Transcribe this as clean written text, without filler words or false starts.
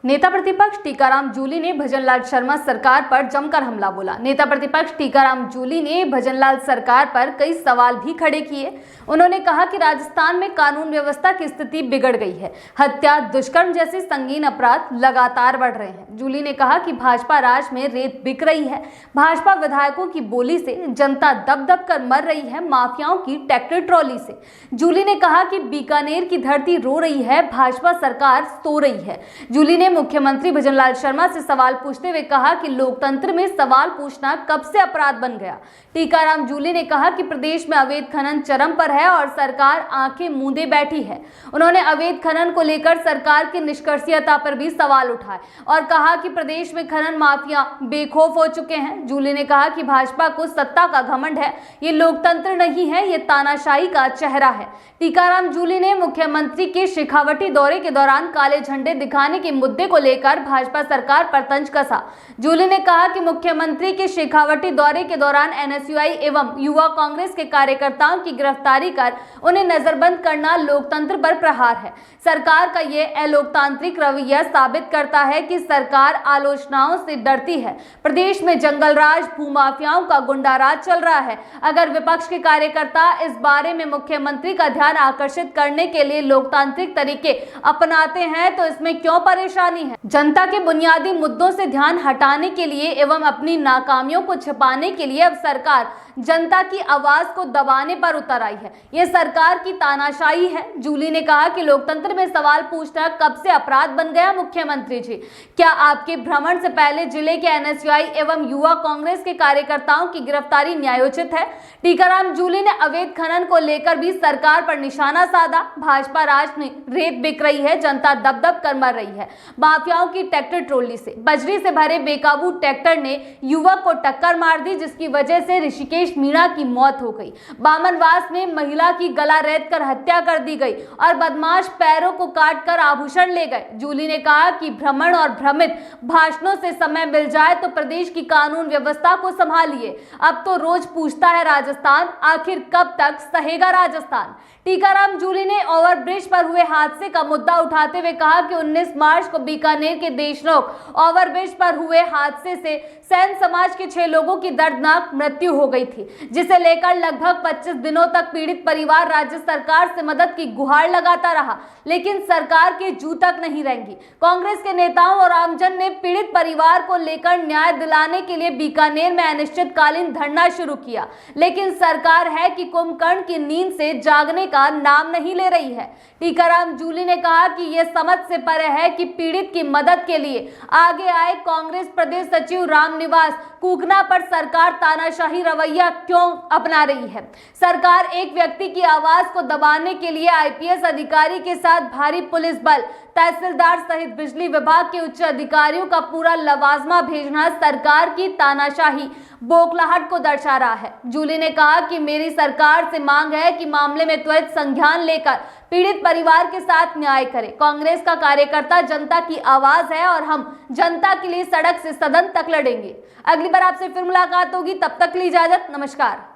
नेता प्रतिपक्ष टीकाराम जूली ने भजनलाल शर्मा सरकार पर जमकर हमला बोला। नेता प्रतिपक्ष टीकाराम जूली ने भजनलाल सरकार पर कई सवाल भी खड़े किए। उन्होंने कहा कि राजस्थान में कानून व्यवस्था की स्थिति बिगड़ गई है। हत्या, दुष्कर्म जैसे संगीन अपराध लगातार बढ़ रहे हैं। जूली ने कहा कि भाजपा राज में रेत बिक रही है। भाजपा विधायकों की बोली से जनता दब दब कर मर रही है, माफियाओं की ट्रैक्टर ट्रॉली से। जूली ने कहा कि बीकानेर की धरती रो रही है, भाजपा सरकार सो रही है। जूली ने मुख्यमंत्री भजनलाल शर्मा से सवाल पूछते हुए कहा कि लोकतंत्र में सवाल पूछना कब से अपराध बन गया। टीकाराम जूली ने कहा कि प्रदेश में अवैध खनन चरम पर है और सरकार आंखें मूंदे बैठी है। उन्होंने अवैध खनन को लेकर सरकार की निष्क्रियता पर भी सवाल उठाए और कहा कि प्रदेश में खनन माफिया बेखौफ हो चुके हैं। जूली ने कहा कि भाजपा को सत्ता का घमंड है, ये लोकतंत्र नहीं है, ये तानाशाही का चेहरा है। टीकाराम जूली ने मुख्यमंत्री के शेखावटी दौरे के दौरान काले झंडे दिखाने के मुद्दे को लेकर भाजपा सरकार पर तंज कसा। जूली ने कहा कि मुख्यमंत्री के शेखावटी दौरे के दौरान एनएसयूआई एवं युवा कांग्रेस के कार्यकर्ताओं की गिरफ्तारी कर उन्हें नजरबंद करना लोकतंत्र पर प्रहार है। सरकार का ये अलोकतांत्रिक रवैया साबित करता है कि सरकार आलोचनाओं से डरती है। प्रदेश में जंगल राज, भूमाफियाओं का गुंडा राज चल रहा है। अगर विपक्ष के कार्यकर्ता इस बारे में मुख्यमंत्री का ध्यान आकर्षित करने के लिए लोकतांत्रिक तरीके अपनाते हैं तो इसमें क्यों परेशानी है। जनता के बुनियादी मुद्दों से ध्यान हटाने के लिए एवं अपनी नाकामियों को छिपाने के लिए अब सरकार जनता की आवाज को दबाने पर उतर आई है। ये सरकार की तानाशाही है। जूली ने कहा कि लोकतंत्र में सवाल पूछना कब से अपराध बन गया। मुख्यमंत्री जी, क्या आपके भ्रमण से पहले जिले के एनएसयूआई एवं युवा कांग्रेस के कार्यकर्ताओं की गिरफ्तारी न्यायोचित है? टीकाराम जूली ने अवैध खनन को लेकर भी सरकार पर निशाना साधा। भाजपा राज में रेत बिक रही है, जनता दब दब कर मर रही है। माफियाओं की ट्रैक्टर ट्रॉली से बजरी से भरे बेकाबू ट्रैक्टर ने युवक को टक्कर मार दी, जिसकी वजह से ऋषिकेश मीणा की मौत हो गई। बामनवास में महिला की गला रेत कर हत्या कर दी गई और बदमाश पैरों को काट कर आभूषण ले गए। जूली ने कहा कि भ्रमण और भ्रमित भाषणों से समय मिल जाए तो प्रदेश की कानून व्यवस्था को संभालिए। अब तो रोज पूछता है राजस्थान, आखिर कब तक सहेगा राजस्थान। टीकाराम जूली ने ओवरब्रिज पर हुए हादसे का मुद्दा उठाते हुए कहा कि 19 मार्च को बीकानेर के देशनोक ओवरब्रिज पर हुए हादसे से सैन समाज के 6 लोगों की दर्दनाक मृत्यु हो गई थी, जिसे लेकर लगभग 25 दिनों तक पीड़ित परिवार राज्य सरकार से मदद की गुहार लगाता रहा, लेकिन सरकार के जू तक नहीं रेंगी। कांग्रेस के नेताओं और आमजन ने पीड़ित परिवार को लेकर न्याय दिलाने के लिए बीकानेर में अनिश्चितकालीन धरना शुरू किया, लेकिन सरकार है कि कुंभकर्ण की नींद से जागने का नाम नहीं ले रही है। टीकाराम जूली ने कहा कि यह समझ से परे है कि पीड़ित की मदद के लिए आगे आए कांग्रेस प्रदेश सचिव रामनिवास कूकना पर सरकार तानाशाही रवैया क्यों अपना रही है। सरकार एक व्यक्ति की आवाज को दबाने के लिए आईपीएस अधिकारी के साथ भारी पुलिस बल, तहसीलदार सहित बिजली विभाग के उच्च अधिकारियों का पूरा लवाजमा भेजना सरकार की तानाशाही बौखलाहट को दर्शा रहा है। जूली ने कहा कि मेरी सरकार से मांग है कि मामले में त्वरित संज्ञान लेकर पीड़ित परिवार के साथ न्याय करे। कांग्रेस का कार्यकर्ता जनता की आवाज है और हम जनता के लिए सड़क से सदन तक लड़ेंगे। अगली बार आपसे फिर मुलाकात होगी, तब तक के लिए इजाजत, नमस्कार।